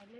तो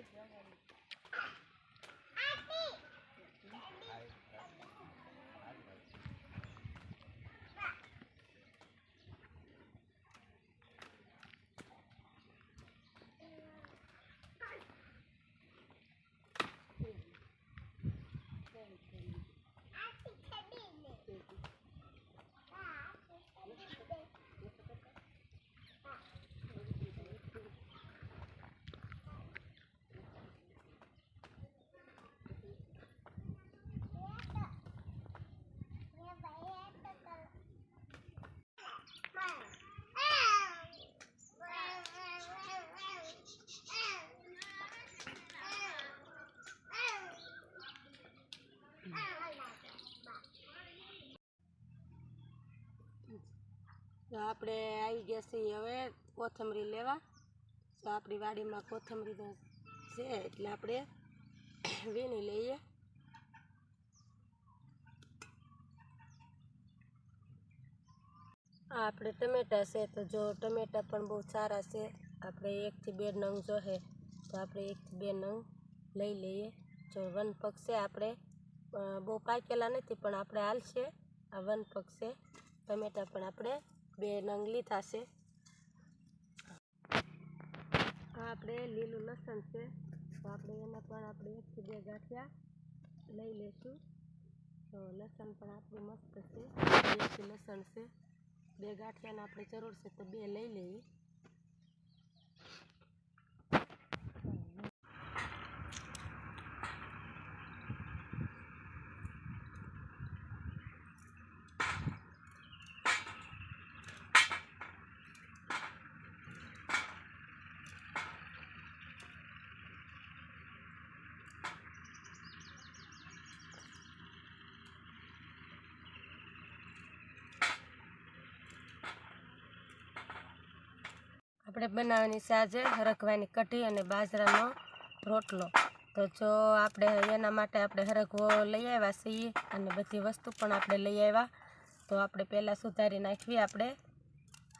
આપણે આવી ગયા છીએ હવે કોથમરી લેવા। તો આપણી વાડીમાં કોથમરી છે એટલે આપણે વીણી લઈએ। આ આપણે ટમેટા છે, તો જો ટમેટા પણ બહુ સારા છે, આપણે 1 થી 2 નંગ જોહે તો આપણે 1 થી 2 નંગ લઈ લઈએ। જો વન પગ છે, આપણે બહુ પાકેલા નથી પણ આપણે હાલશે। આ વન પગ છે, ટમેટા પણ આપણે 2 નંગ લીધા છે। આ આપણે લીલું લસણ છે, તો આપણે એના પણ આપણે 1 થી 2 ગાંઠિયા લઈ લઈશું। તો લસણ પણ આપણું મસ્ત છે, દેશી લસણ છે, 2 ગાંઠિયાની આપણે જરૂર છે તો 2 લઈ લઈએ। આપણે બનાવવાની છે આજે હરગવાની કઢી અને બાજરાનો રોટલો। તો જો આપણે એના માટે આપણે હરગવો લઈ આવ્યા છીએ અને બધી વસ્તુ પણ આપણે લઈ આવ્યા। તો આપણે પહેલાં સુધારી નાખવી આપણે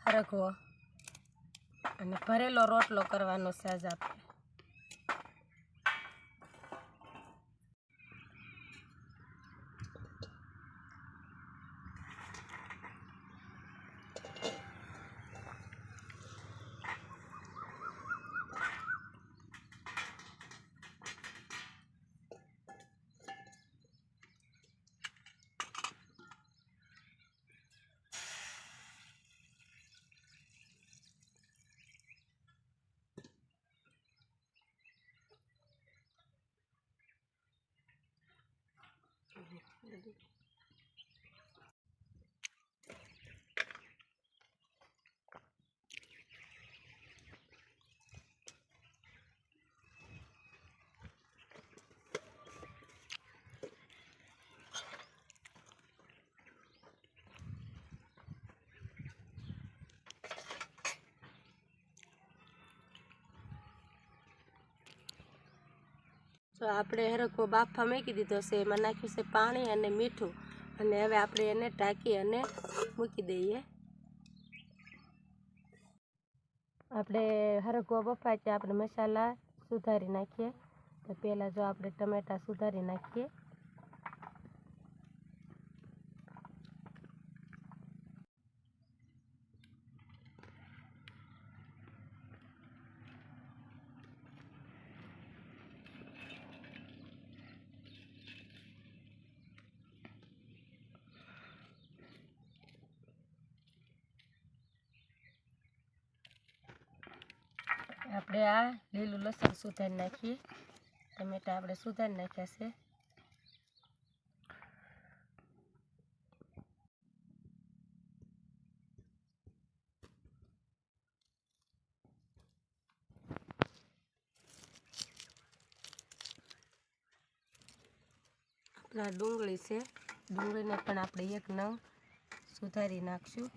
હરગવો અને ભરેલો રોટલો કરવાનો છે આજે આપણે। તો આપણે હરગવો બાફા મૂકી દીધો છે, એમાં નાખ્યું છે પાણી અને મીઠું અને હવે આપણે એને ઢાંકી અને મૂકી દઈએ। આપણે હરગવો બફાય ત્યાં આપણે મસાલા સુધારી નાખીએ। તો પહેલાં જો આપણે ટમેટાં સુધારી નાખીએ। આપણે આ લીલું લસણ સુધારી નાખીએ। ટમેટા આપણે સુધારી નાખ્યા છે। આપણા ડુંગળી છે, ડુંગળીને પણ આપણે 1 નંગ સુધારી નાખશું।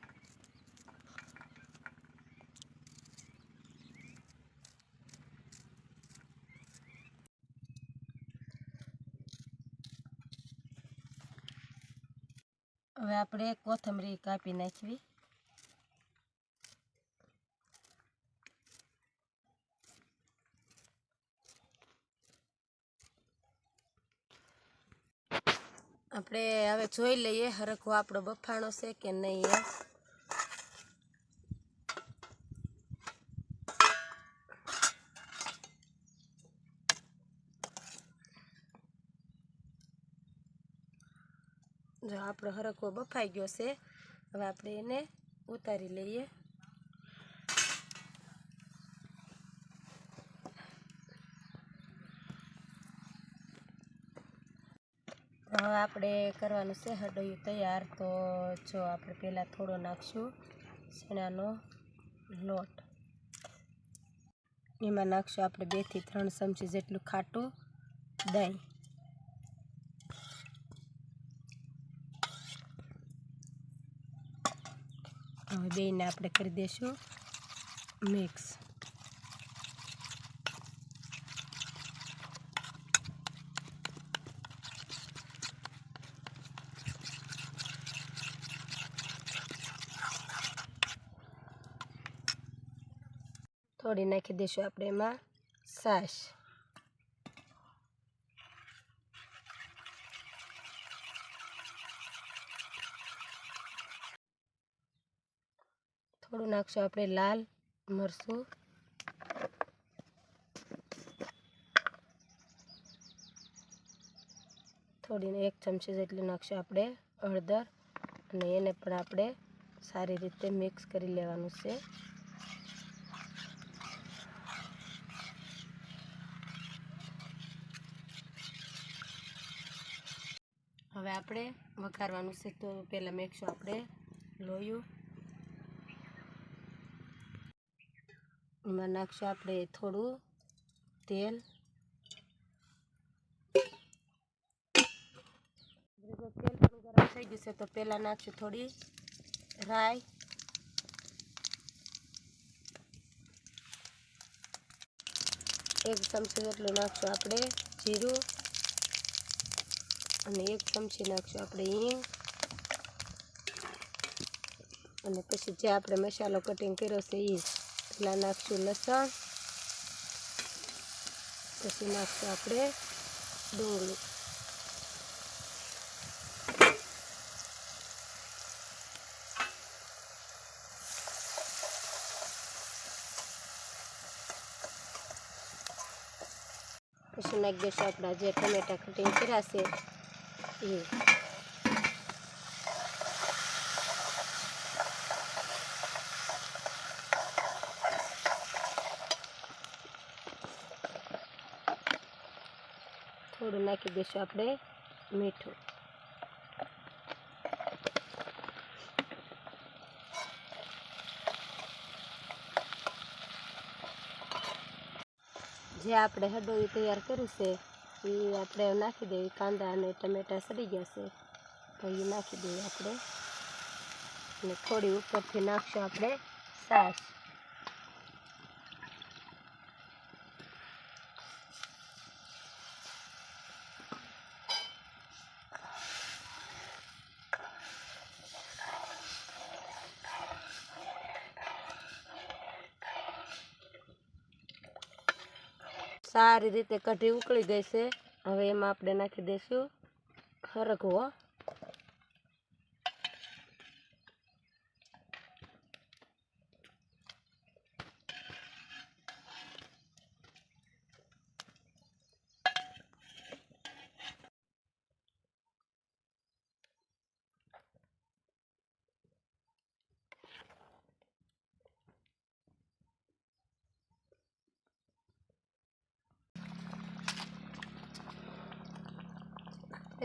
હવે આપણે કોથમરી કાપી નાખવી। આપણે હવે જોઈ લઈએ હરખો આપણો બફાણો છે કે નહીં એમ. જો આપણો હરખો બફાઈ ગયો છે. હવે આપણે એને ઉતારી લઈએ. હવે આપણે કરવાનું છે હડોયું તૈયાર. તો જો આપણે પહેલાં થોડો નાખશું ચણાનો લોટ. એમાં નાખશું આપણે 2 થી 3 ચમચી જેટલું ખાટું દહીં. હવે બેયને આપણે કરી દઈશું મિક્સ. થોડી નાખી દઈશું આપણે એમાં છાશ. થોડું નાખશું આપણે લાલ મરચું. થોડીને 1 ચમચી જેટલી નાખશું આપણે હળદર. અને એને પણ આપણે સારી રીતે મિક્સ કરી લેવાનું છે. હવે આપણે વઘારવાનું છે. તો પહેલાં મેકશું આપણે લોયું. એમાં નાખશું આપણે થોડું તેલ. તેલ પણ ગરમ થઈ ગયું છે તો પહેલાં નાખશું થોડી રાઈ. એક ચમચી જેટલું નાખશું આપણે જીરું. અને 1 ચમચી નાખશું આપણે હિંગ. અને પછી જે આપણે મસાલો કટિંગ કર્યો છે એ પહેલાં નાખશું લસણ. પછી નાખશું આપણે ડુંગળી. પછી નાખી દઈશું આપણા જે ટમેટા કટિંગ કર્યા છે એ. થોડું નાખી દઈશું આપણે મીઠું. જે આપણે હડોયું તૈયાર કર્યું છે એ આપણે નાખી દઈએ. કાંદા અને ટમેટા સડી ગયા છે તો એ નાખી દઈએ આપણે. અને થોડી ઉપરથી નાખશું આપણે છાશ. સારી રીતે કઢી ઉકળી ગઈ છે. હવે એમાં આપણે નાખી દઈશું હરગવો.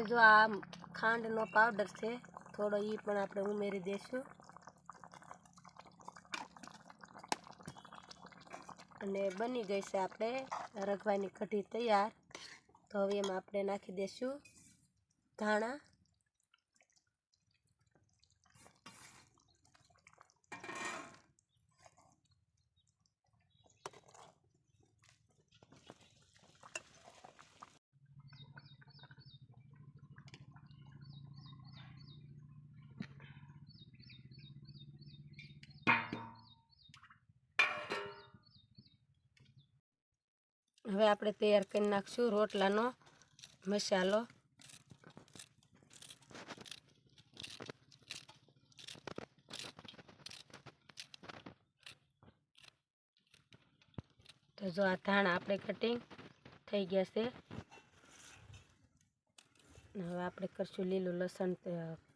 જો આ ખાંડનો પાવડર છે થોડો એ પણ આપણે ઉમેરી દઈશું. અને બની ગઈ છે આપણે રગવાની કઢી તૈયાર. તો હવે એમાં આપણે નાખી દઈશું ધાણા. હવે આપણે તૈયાર કરી નાખશું રોટલાનો મસાલો. જો આ ધાણા આપણે કટિંગ થઈ ગયા છે. હવે આપણે કરશું લીલું લસણ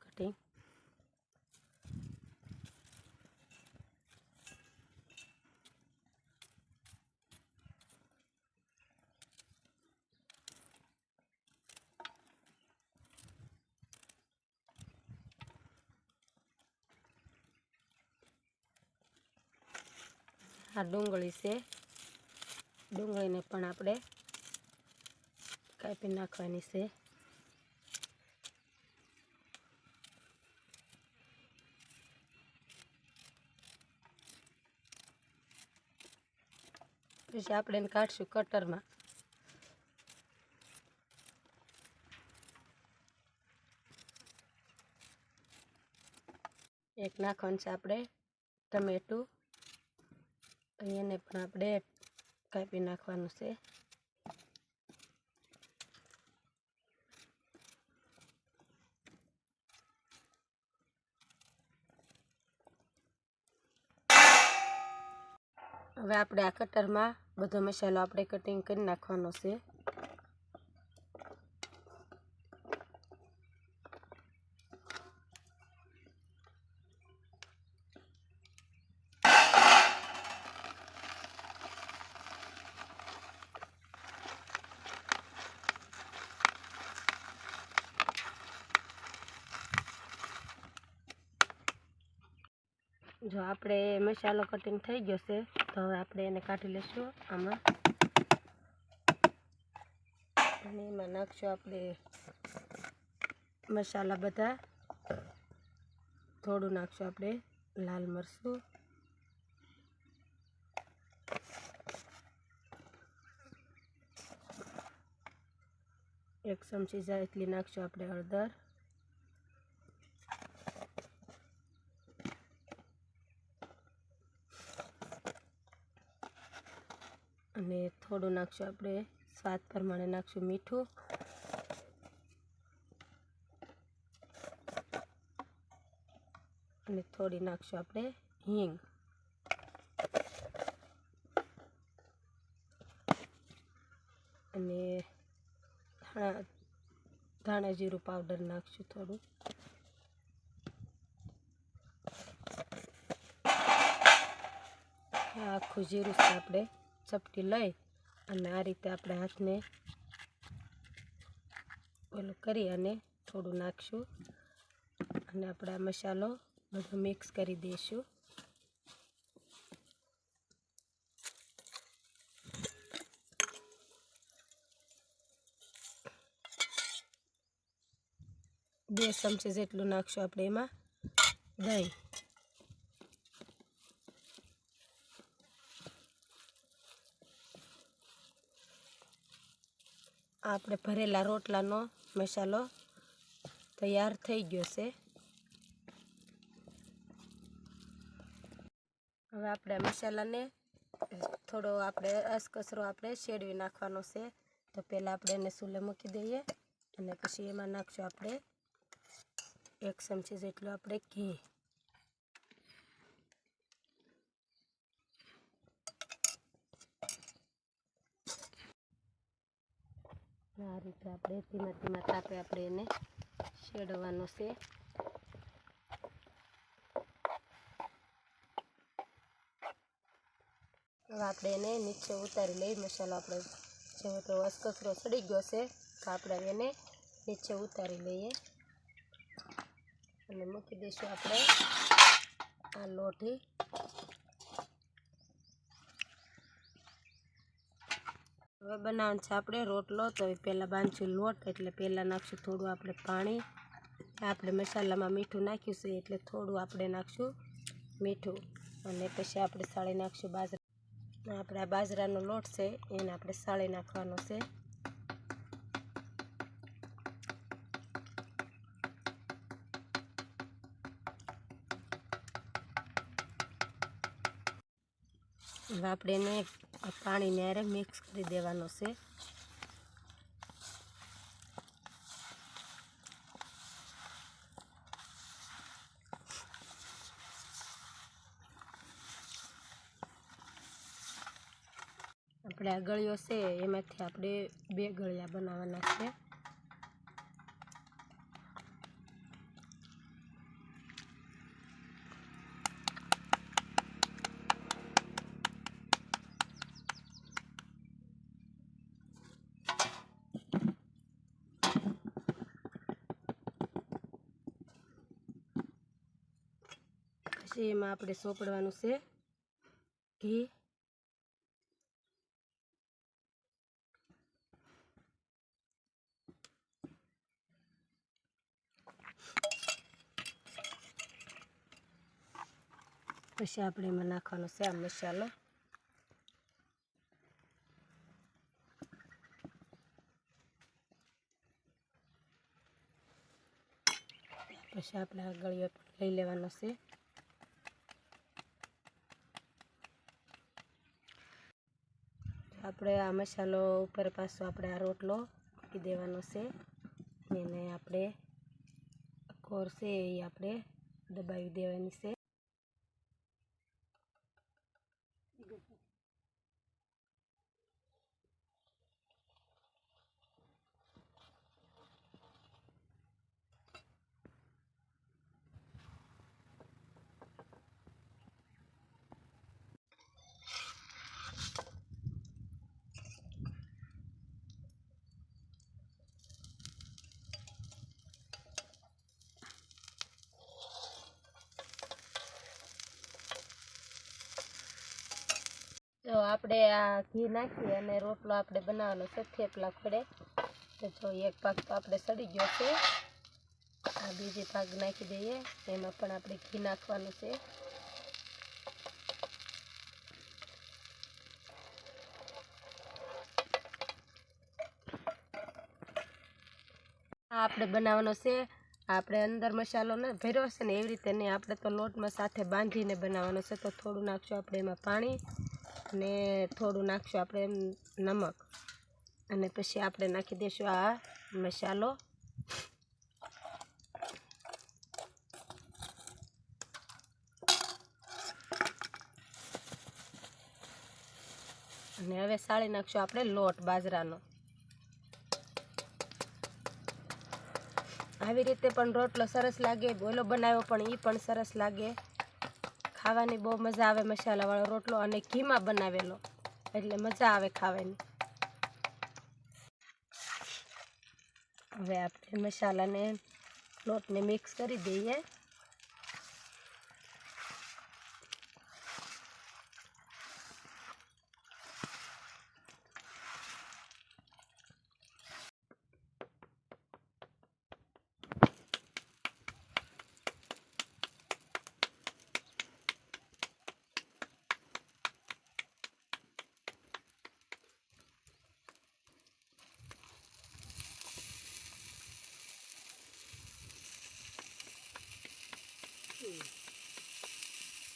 કટિંગ. આ ડુંગળી છે, ડુંગળીને પણ આપણે કાપી નાખવાની છે. પછી આપણે એને કાઢશું કટરમાં. એક નાખવાનું છે આપણે ટમેટું, એને પણ આપણે કાપી નાખવાનું છે. હવે આપણે આ કટરમાં બધો મસાલો આપણે કટિંગ કરી નાખવાનો છે. જો આપણે મસાલો કટિંગ થઈ ગયો છે, તો હવે આપણે એને કાઢી લઈશું આમાં, અને એમાં નાખશું આપણે મસાલા બધા. થોડું નાખશું આપણે લાલ મરચું, એક ચમચી જાય એટલી નાખશું આપણે હળદર, અને થોડું નાખશું આપણે સ્વાદ પ્રમાણે નાખશું મીઠું, અને થોડી નાખશું આપણે હિંગ, અને ધાણા જીરું પાવડર નાખશું થોડું. આખું જીરું છે આપણે ચપટી લઈ અને આ રીતે આપણે હાથને ઓલું કરી અને થોડું નાખશું, અને આપણે આ મસાલો બધો મિક્સ કરી દઈશું. બે ચમચી જેટલું નાખશું આપણે એમાં દહીં. આપણે ભરેલા રોટલાનો મસાલો તૈયાર થઈ ગયો છે. હવે આપણે મસાલાને થોડો આપણે અસકસરો આપણે શેડવી નાખવાનો છે. તો પહેલાં આપણે એને ચૂલે મૂકી દઈએ, અને પછી એમાં નાખશું આપણે એક ચમચી જેટલું આપણે ઘી. આ રીતે આપણે ધીમા ધીમા તાપે આપણે એને શેડવાનો છે. હવે આપણે એને નીચે ઉતારી લઈ. મસાલો આપણે જેવો તો અસકસરો સડી ગયો છે, તો આપણે એને નીચે ઉતારી લઈએ અને મૂકી દઈશું આપણે આ લોઢી. હવે બનાવવાનું છે આપણે રોટલો. તો પહેલાં બાંધશું લોટ, એટલે પહેલાં નાખશું થોડું આપણે પાણી. આપણે મસાલામાં મીઠું નાખ્યું છે એટલે થોડું આપણે નાખશું મીઠું, અને પછી આપણે સાળી નાખશું બાજરા. આપણે આ બાજરાનો લોટ છે એને આપણે સાળી નાખવાનો છે. હવે આપણે એને પાણીને હારે મિક્સ કરી દેવાનો છે. આપણે આ ગળ્યો છે એમાંથી આપણે 2 ગળ્યા બનાવવાના છે. પછી એમાં આપણે સોપડવાનું છે ઘી. પછી આપણે એમાં નાખવાનો છે આ મસાલો. પછી આપણે આ ગળ્યો લઈ લેવાનો છે. આપણે આ મસાલો ઉપર પાછો આપણે આ રોટલો મૂકી દેવાનો છે. એને આપણે કોર છે એ આપણે દબાવી દેવાની છે. તો આપણે આ ઘી નાખી અને રોટલો આપણે બનાવવાનો છે થેપલા ખડે. તો જો એક ભાગ તો આપણે સડી ગયો છે. આ બીજી ભાગ નાખી દઈએ. એમાં પણ આપણે ઘી નાખવાનું છે. આ આપણે બનાવવાનો છે. આપણે અંદર મસાલો ને ભર્યો છે ને એવી રીતે નહીં, આપણે તો લોટમાં સાથે બાંધીને બનાવવાનો છે. તો થોડું નાખશું આપણે એમાં પાણી અને થોડું નાખશું આપણે નમક અને પછી આપણે નાખી દઈશું આ મસાલો. અને હવે સાળી નાખશું આપણે લોટ બાજરાનો. આવી રીતે પણ રોટલો સરસ લાગે. બોલો બનાવ્યો પણ એ પણ સરસ લાગે. ખાવાની બહુ મજા આવે મસાલાવાળો રોટલો અને ઘીમાં બનાવેલો એટલે મજા આવે ખાવાની. હવે આપણે મસાલાને લોટને મિક્સ કરી દઈએ.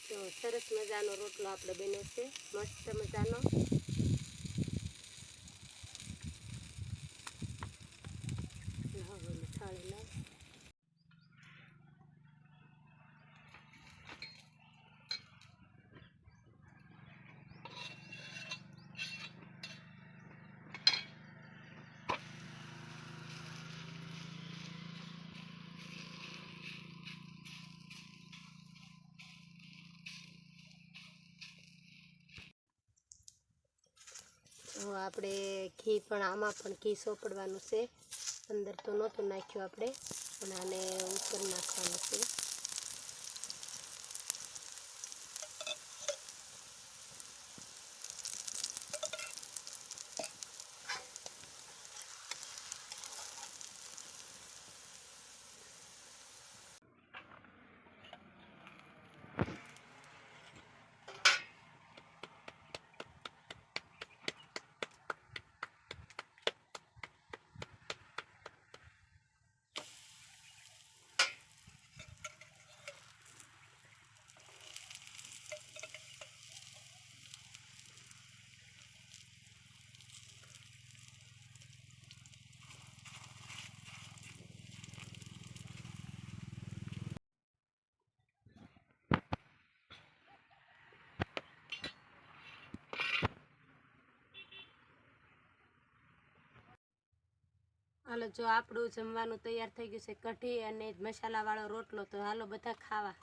તો સરસ મજાનો રોટલો આપણે બન્યો છે, મસ્ત મજાનો. થાળી લાવ. તો આપણે ઘી પણ આમાં પણ ઘી સોપડવાનું છે. અંદર તો નહોતું નાખ્યું આપણે, પણ આને ઉપર નાખવાનું છે. હાલો જો આપણું જમવાનું તૈયાર થઈ ગયું છે, કઢી અને મસાલાવાળો રોટલો. તો હાલો બધા ખાવા.